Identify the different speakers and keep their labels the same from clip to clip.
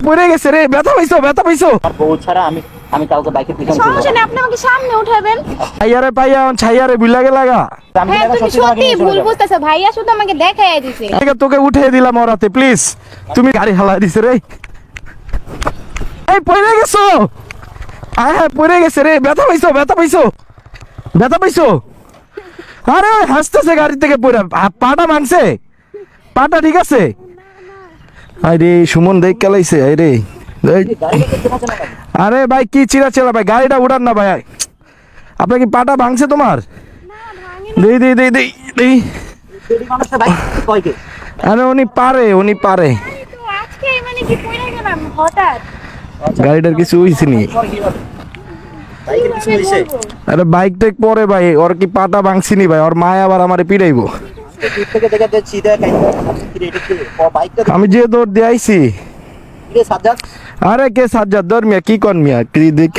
Speaker 1: পড়ে গেছে রে, ব্যথা পাইছো, ব্যথা পাইছো।
Speaker 2: আমার বউ ছাড়া আমি আমি কাউকে বাইকের পিছনে
Speaker 3: সমস্যা নেই, আপনি আমাকে সামনে উঠাবেন।
Speaker 1: ছাইয়ারে পাইয়া ছাইয়ারে বুইলা গে লাগা।
Speaker 2: আমি
Speaker 3: হ্যাঁ
Speaker 2: এখন
Speaker 3: তুমি
Speaker 2: সত্যি তোমাকে
Speaker 3: সত্যি
Speaker 2: নিয়ে চলে
Speaker 3: ভুল
Speaker 2: যাবো।
Speaker 3: বুঝতেছো, ভাইয়া শুধু আমাকে দেখাই দিছে।
Speaker 1: তোকে উঠিয়ে দিলাম ওরাতে, প্লিজ। তুমি গাড়ি হালাই দিছে রে। এই পড়ে গেছো। হ্যাঁ পড়ে গেছে রে, ব্যথা পাইছো, ব্যথা পাইছো, ব্যথা পাইছো। আরে হাসতেছে গাড়ি থেকে পড়ে, পাটা ভাঙছে, পাটা ঠিক আছে। আরে সুমন দেখ কেলাইছে। আরে
Speaker 2: গাড়িটাকে চেনাচেনা লাগে।
Speaker 1: আরে ভাই কি চিরা চেলা ভাই, গাড়িটা উড়ান না ভাই। আপনার কি পাটা ভাঙছে তোমার? দেই দেই দেই দেই দেই।
Speaker 2: টেডি মানুষটা বাইক কয় কে?
Speaker 1: আরে উনি পারে, উনি পারে।
Speaker 3: তো আজকে মানে কি পড়ে গেলাম হঠাৎ।
Speaker 1: গাড়িটার কিছু হইছে নি?
Speaker 2: বাইকের কিছু হইছে?
Speaker 1: আরে বাইক টেক পরে ভাই, ওর কি পাটা ভাঙছিনি ভাই, ওর মা আবার আমারে পিড়াইবো।
Speaker 2: দূর থেকে দেখে দেখছি দেখ এটা কি ও বাইকটা
Speaker 1: আমি যে দৌড় দিয়ে আইছি।
Speaker 2: দিয়ে সাজ্জাদ
Speaker 1: আরে কে সাজ্জাদ? দর মিয়া কি কন মিয়া কি দেখ।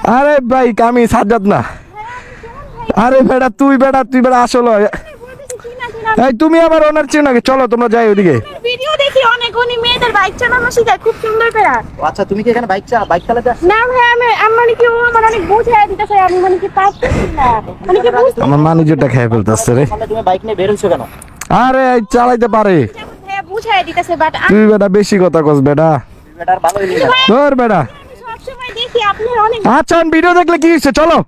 Speaker 1: আরে ভাই আমি সাজ্জাদ না। আরে বেটা তুই আসলে এই তুমি আবার ওনার চেনা নাকি? চলো তোমরা যাই ওদিকে।
Speaker 3: ভিডিও দেখি অনেক, উনি মেয়েদের বাইক চালানো শিখায় খুব সুন্দর করে।
Speaker 2: ও আচ্ছা, তুমি কি এখানে বাইক চালাতে আসছো?
Speaker 3: না ভাই আমি মানে কি ও আমার অনেক বুঝাই দিতেছে, আমি মানে কি পারতেছি না, মানে কি বুঝতে
Speaker 1: আমার মানুষটা খেয়ে ফেলতেছে রে।
Speaker 2: তাহলে তুমি বাইক নিয়ে বের হইছো কেন?
Speaker 1: আরে এই চালাইতে পারে।
Speaker 3: ভাইয়া বুঝাই দিতেছে, বাট
Speaker 1: তুই বেটা বেশি কথা কস বেটা।
Speaker 2: বেটার ভালো হইলি না।
Speaker 1: ধর বেটা।
Speaker 3: সব সময় দেখি আপনি অনেক
Speaker 1: আচ্ছা ভিডিও দেখলে কি হচ্ছে, চলো।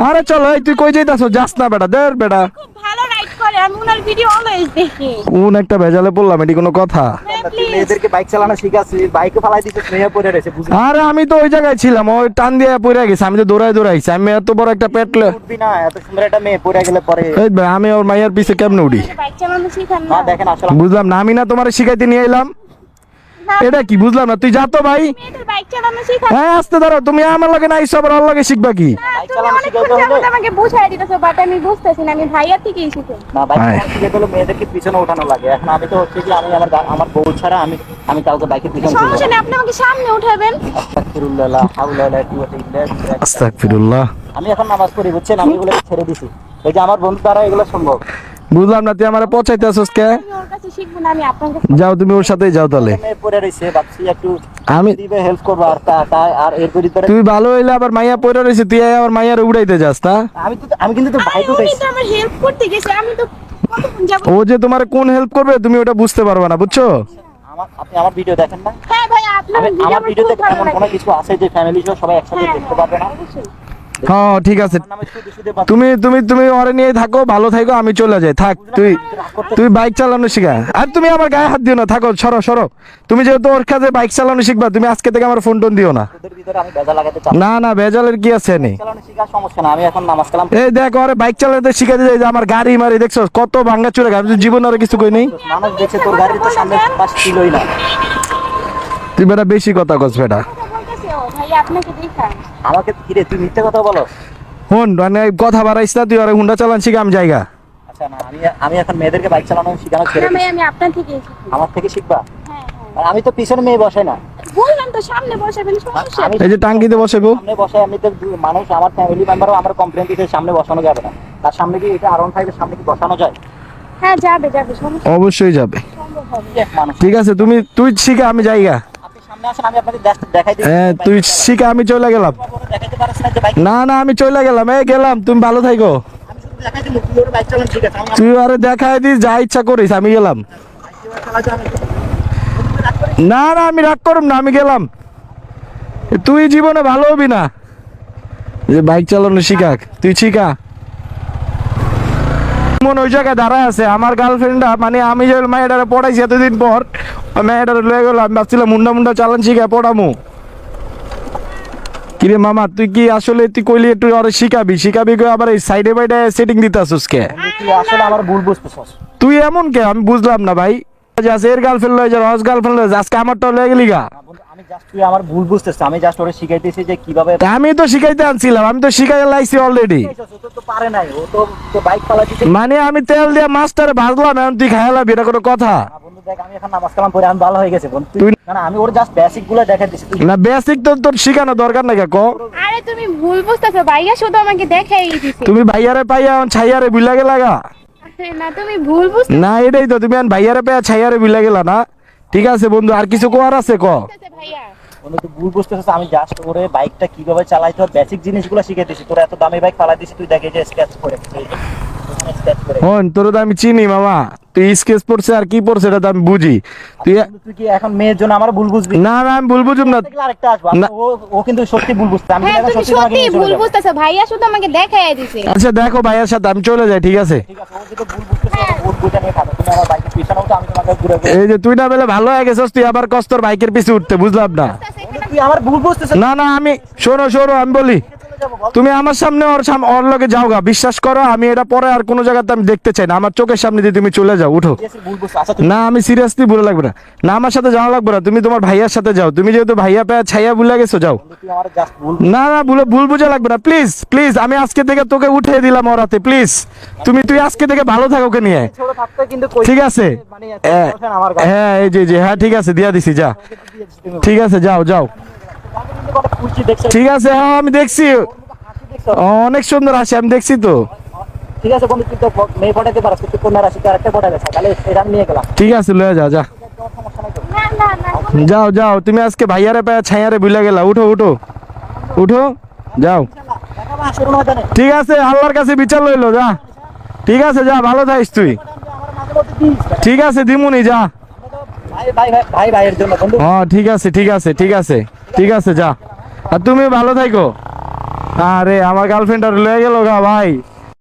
Speaker 1: আরে চলো, এই তুই কই যাইতাছ? যাস না বেটা, ধর বেটা।
Speaker 3: খুব ভালো রাইড করে, আমি ওনার ভিডিও অলওয়েজ দেখি।
Speaker 1: কোন একটা ভেজালে পড়লাম, এটি কোনো কথা?
Speaker 3: হ্যাঁ,
Speaker 2: তুই
Speaker 3: please।
Speaker 2: মেয়েদেরকে বাইক চালানো শিখাচ্ছিস, বাইকে ফালাই দিছিস, মেয়ে পড়ে রয়েছে বুঝলি?
Speaker 1: আরে আমি তো ওই জায়গায় ছিলাম, ওই টান দিয়ে পড়ে গেছে। আমি তো দৌড়াইছি, আমি এত বড় একটা পেটলে।
Speaker 2: উঠবি না, এত সুন্দর একটা মেয়ে পড়ে গেলে পরে।
Speaker 1: এই ভাই আমি ওর মাইয়ার পিছে কেমনে উঠি?
Speaker 3: বাইক চালানো শিখান
Speaker 2: না
Speaker 3: না।
Speaker 2: দেখেন আসলে
Speaker 1: বুঝলাম না, আমি না তোমার শিখাইতে নিয়ে এলাম।
Speaker 3: না,
Speaker 1: এটা কি বুঝলাম না, তুই যা তো ভাই।
Speaker 3: মেয়েদের বাইক চালানো শিখান
Speaker 1: হ্যাঁ আসতে ধরো, তুমি আমার লগে না আইসো, আবার ওর লগে শিখবা কি?
Speaker 3: না।
Speaker 2: বাইক
Speaker 3: তুমি
Speaker 2: চালানো
Speaker 3: অনেকক্ষণ
Speaker 2: শিখাইতে
Speaker 3: যাবত
Speaker 2: হলে-
Speaker 3: আমাকে বুঝাই দিতেছো, বাট আমি বুঝতেছি না, আমি ভাইয়ার থেকেই শিখি।
Speaker 2: না বাইক
Speaker 1: হ্যাঁ।
Speaker 2: চালানো শিখে গেলে মেয়েদেরকে পিছনে ওঠানো লাগে। এখন আমি তো হচ্ছে কি আমি আমার বউ ছাড়া আমি কাউকে বাইকের পিছনে
Speaker 3: সমস্যা নেই, আপনি আমাকে সামনে উঠাবেন।
Speaker 2: আস্তাগফিরুল্লাহ লা হাওলা ওয়ালা কুওয়াতা ইল্লা বিল্লাহ।
Speaker 1: আস্তাগফিরুল্লাহ।
Speaker 2: আমি এখন নামাজ পড়ি বুঝছেন, আমি এগুলো ছেড়ে দিছি। এই যে আমার বন্ধু দ্বারা এগুলো সম্ভব।
Speaker 1: বুঝলাম না, তুই আমারে পচাইতে আসছ কে?
Speaker 3: আমি ওর কাছে শিখবো না, আমি আপনার কাছে।
Speaker 1: যাও তুমি ওর সাথেই যাও তাহলে।
Speaker 2: মেয়ে পড়ে রয়েছে, ভাবছি একটু
Speaker 1: আমি-
Speaker 2: দিবে হেল্প করবো আর আর এর ভিতরে
Speaker 1: তুই ভালো হইলে আবার মাইয়া পড়ে রয়েছে, তুই আবার মাইয়ারে উড়াইতে যাস না?
Speaker 2: আমি কিন্তু তোর বাইক
Speaker 3: আরে উনি
Speaker 2: উঠাইছি।
Speaker 3: তো আমার হেল্প করতে গেছে, আমি তো কতক্ষণ যাবো।
Speaker 1: ও যে তোমার কোন হেল্প করবে তুমি ওটা বুঝতে পারবে না, বুঝছো?
Speaker 2: আপনি আমার ভিডিও দেখেন না?
Speaker 3: হ্যাঁ ভাই, আপনার ভিডিও
Speaker 2: আমার
Speaker 3: আমার
Speaker 2: ভিডিওতে
Speaker 3: খুব ভালো
Speaker 2: এমন কোনো
Speaker 3: লাগে।
Speaker 2: কিছু আছে যে ফ্যামিলি সহ সবাই একসাথে
Speaker 3: হ্যাঁ,
Speaker 2: দেখতে পারবে না?
Speaker 3: অবশ্যই।
Speaker 1: হ্যাঁ ঠিক আছে,
Speaker 2: আমার নামে শুধু শুধু বাদ-
Speaker 1: তুমি তুমি তুমি ওরে নিয়ে থাকো, ভালো থাকো, আমি চলে যাই। থাক তুই, তুই বাইক চালানো শিখা। আর তুমি আমার গায়ে হাত দিও না, থাকো, সরো সরো। তুমি যেহেতু ওর কাছে বাইক চালানো শিখবা, তুমি আজকে থেকে আমার ফোন টোন দিও না।
Speaker 2: ওদের ভিতরে আমি বেজা লাগাতে চাই
Speaker 1: না না, ভেজালের কি আছে নি?
Speaker 2: চালানো শিখার সমস্যা না, আমি এখন নামাজ কালাম
Speaker 1: এই দেখ ওরে বাইক চালাতে শিখাতে যাই, যে আমার গাড়ি মারি দেখছো কত ভাঙ্গা চুরে, আমি তো জীবনে আর কিছু কই নেই।
Speaker 2: মানুষ দেখছে তোর গাড়ি তো সামনে পাশ ছিলই না।
Speaker 1: তুই বেটা বেশি কথা কস বেটা।
Speaker 3: কথা বলতেছে ও, ভাই আপনাকে দেখান।
Speaker 2: আমাকে কিরে তুই মিথ্যে কথা বলো?
Speaker 1: হন মানে কথা বাড়াইস না, তুই ওরে হুন্ডা চালান শিখা, আমি জায়গা।
Speaker 2: আচ্ছা না, আমি এখন মেয়েদেরকে বাইক চালানো শেখানো ছেড়ে
Speaker 3: না ভাই,
Speaker 2: দিচ্ছি।
Speaker 3: আমি আপনার থেকেই শিখি।
Speaker 2: আমার থেকে শিখবা?
Speaker 3: হ্যাঁ হ্যাঁ,
Speaker 2: আর আমি তো পিছনে মেয়ে বসাই না,
Speaker 3: বললাম তো সামনে বসাবেন, সমস্যা
Speaker 2: আমি
Speaker 1: এই যে টাঙ্কিতে বসেবো।
Speaker 2: সামনে বসাই। আমি তো মানুষ, আমার ফ্যামিলি মেম্বারও আমার কমপ্লেন দিতে সামনে বসানো যাবে না। তার সামনে কি এটা আরন ফাইভের সামনে কি বসানো যায়?
Speaker 3: হ্যাঁ যাবে যাবে, সমস্যা
Speaker 1: অবশ্যই যাবে।
Speaker 3: সম্ভব হবে।
Speaker 1: ঠিক আছে, তুই শিখা, আমি জায়গা।
Speaker 2: আপনি সামনে আসেন, আমি আপনাকে দেখাই দিই।
Speaker 1: হ্যাঁ তুই শিখা, আমি চলে গেলাম।
Speaker 2: দেখাইতে পারছ না যে বাইক?
Speaker 1: না না আমি চলে গেলাম, এই গেলাম, তুমি ভালো থাকো।
Speaker 2: আমি শুধু দেখাই দিই, তুই ওর বাইক চালান ঠিক আছে, আমি
Speaker 1: তুই আরে দেখাই দিস, যা ইচ্ছা করিস, আমি গেলাম।
Speaker 2: চালাতে আমি
Speaker 1: না না আমি রাগ করব না, আমি গেলাম। তুই জীবনে ভালো হবি না, যে বাইক চালানো শিখা, তুই শিখা। মন ওই জায়গায় দাঁড়ায় আছে আমার গার্লফ্রেন্ডটা, মানে আমি যে মেয়েটারে পড়াইছি এতদিন পর, ওই মেয়েটারে লয়ে গেলাম, আমি ভাবছিলাম মুন্ডা মুন্ডা চালান শিখা পড়ামু। কিরে মামা তুই কি আসলে তুই কইলি একটু ওরে শিখাবি কই আবার এই সাইডে বাইডে সেটিং দিতাছস কে?
Speaker 2: তুই আসলে আমার ভুল বুঝতেছস।
Speaker 1: তুই এমন কে আমি বুঝলাম না ভাই। যে আছে এর গার্লফ্রেন্ড লয়ে যা, রস গার্লফ্রেন্ড লয়ে যা, আজকে আমারটা লয়ে গেলি গা।
Speaker 2: না বন্ধু, আমি জাস্ট তুই আমার ভুল বুঝতেছিস। আমি জাস্ট ওরে শিখাইতেছি যে কিভাবে।
Speaker 1: তা আমি তো শিখাইতে আনছিলাম, আমি তো শিখাই লাইছি অলরেডি।
Speaker 2: ও তো পারে নাই, ও তো বাইক চালাইতেছে।
Speaker 1: মানে আমি তেল দিয়ে মাছটারে ভাজলাম, এখন তুই খাইলাবি, এটা কোনো কথা?
Speaker 2: না বন্ধু দেখ, আমি এখন নামাজ কালাম পড়ে আমি ভালো হয়ে গেছে বন্ধু।
Speaker 1: তুই-
Speaker 2: না না, আমি ওর জাস্ট বেসিক গুলো দেখাই দিছি। তুই
Speaker 1: না বেসিক তো তোর শিখানো দরকার নাই ক।
Speaker 3: আরে তুমি ভুল বুঝতেছো, ভাইয়া শুধু আমাকে দেখাই দিছে।
Speaker 1: তুমি ভাইয়ারে পাইয়া ছাইয়ারে বুইলা গেলা গা।
Speaker 3: আরে না, তুমি ভুল বুঝ।
Speaker 1: না এটাই তো, তুমি এখন ভাইয়ারে পাইয়া ছাইয়ারে বুইলা গেলা না। ঠিক আছে বন্ধু, আর কিছু কোয়ার আছে ক?
Speaker 3: ভাইয়া
Speaker 2: বন্ধু তুই ভুল বুঝতেছিস, আমি জাস্ট ওরে বাইকটা কিভাবে চালাইতে হয় বেসিক জিনিসগুলো শিখিয়ে দিছি। তোর এত দামি বাইক ফালাই দিছি, তুই দেখে যে স্ক্র্যাচ করে স্ক্র্যাচ করে।
Speaker 1: হন তোর তো আমি চিনি মামা, তুই স্কেচ পড়ছে আর কি পড়ছে এটা তো আমি বুঝি। তুই
Speaker 2: বন্ধু, তুই কি এখন মেয়ের জন্য আমার ভুল বুঝবি?
Speaker 1: না না আমি ভুল বুঝুম না।
Speaker 2: আরেকটা আসবে,
Speaker 1: না।
Speaker 2: ও কিন্তু সত্যি ভুল বুঝতে, আমি
Speaker 3: হ্যাঁ
Speaker 2: কিন্তু
Speaker 3: তুমি
Speaker 2: সত্যি তোমাকে
Speaker 3: সত্যি
Speaker 2: নিয়ে চলে
Speaker 3: ভুল
Speaker 2: যাবো।
Speaker 3: বুঝতেছো, ভাইয়া শুধু আমাকে দেখাই দিছে।
Speaker 1: আচ্ছা দেখো ভাইয়ের সাথে আমি চলে যাই, ঠিক আছে?
Speaker 2: ঠিক আছে, ও যদি ভুল বুঝতেছে ওর ভুল বুঝে নিয়ে খাবে। তুমি আমার বাইকের পিছনে উঠো, আমি তোমাকে ঘুরে ঘুরে।
Speaker 1: এই যে তুই না বলে ভালো হয়ে গেছিস, তুই আবার কস্তর বাইকের পিছে উঠতে, বুঝলাম না।
Speaker 2: বন্ধু, তুই আমার ভুল বুঝতেছিস।
Speaker 1: না না আমি শোনো শোনো আমি বলি,
Speaker 2: চলে যাবো বল।
Speaker 1: তুমি আমার সামনে ওর লগে যাও গা, বিশ্বাস করো আমি এটা পরে আর কোনো জায়গাতে আমি দেখতে চাই না, আমার চোখের সামনে দিয়ে তুমি চলে যাও, উঠো।
Speaker 2: Seriously ভুল বুঝছিস। আচ্ছা তুই
Speaker 1: না আমি সিরিয়াসলি ভুলে লাগবে না, না আমার সাথে যাওয়া লাগবে না, তুমি তোমার ভাইয়ার সাথে যাও, তুমি যেহেতু ভাইয়া পেয়ে ছাইয়া ভুলে গেছো যাও।
Speaker 2: তুই আমার জাস্ট ভুল।
Speaker 1: না না ভুল বুঝা লাগবে না, প্লিজ প্লিজ, আমি আজকে থেকে তোকে উঠিয়ে দিলাম ওরাতে, প্লিজ তুই আজকে থেকে ভালো থাকো ওকে নিয়ে,
Speaker 2: ছোট থাকতে কিন্তু কই
Speaker 1: ঠিক আছে?
Speaker 2: মানে এত বসেন আমার গায়ে।
Speaker 1: হ্যাঁ এই যে হ্যাঁ ঠিক আছে দিয়া দিছি, যা
Speaker 2: তুমি
Speaker 1: ঠিক আছে যাও যাও,
Speaker 2: আমি কিন্তু কত খুশি দেখছিস।
Speaker 1: ঠিক আছে হ্যাঁ আমি দেখছি,
Speaker 2: হাসি দেখছো?
Speaker 1: অনেক সুন্দর হাসি আমি দেখছি তো।
Speaker 2: ঠিক আছে বন্ধু, তুই তো মেয়ে পটাইতে পারছ, তুই কন্যা রাশি তো আরেকটা পটাই গেছে, তাহলে এটা আমি নিয়ে গেলাম।
Speaker 1: ঠিক আছে লয়ে যা যা,
Speaker 2: তোর সমস্যা নাই তো?
Speaker 3: না না না
Speaker 1: যাও যাও, তুমি আজকে ভাইয়ারে পায়ে ছাইয়ারে ভুলে গেলা, উঠো উঠো উঠো যাও।
Speaker 2: দেখা বা শুরু না জানে।
Speaker 1: ঠিক আছে আল্লাহর কাছে বিচার লইলো, যা ঠিক আছে যা, ভালো থাকিস তুই,
Speaker 2: আমার মাঝে মধ্যে দিস।
Speaker 1: ঠিক আছে দিমুনি যা।
Speaker 2: ভাই ভাই ভাই ভাইয়ের জন্য বন্ধু।
Speaker 1: হ্যাঁ ঠিক আছে ঠিক আছে ঠিক আছে ঠিক আছে যা, আর তুমি ভালো থাকো। আরে আমার গার্লফ্রেন্ড আর লয়ে গেল গা ভাই।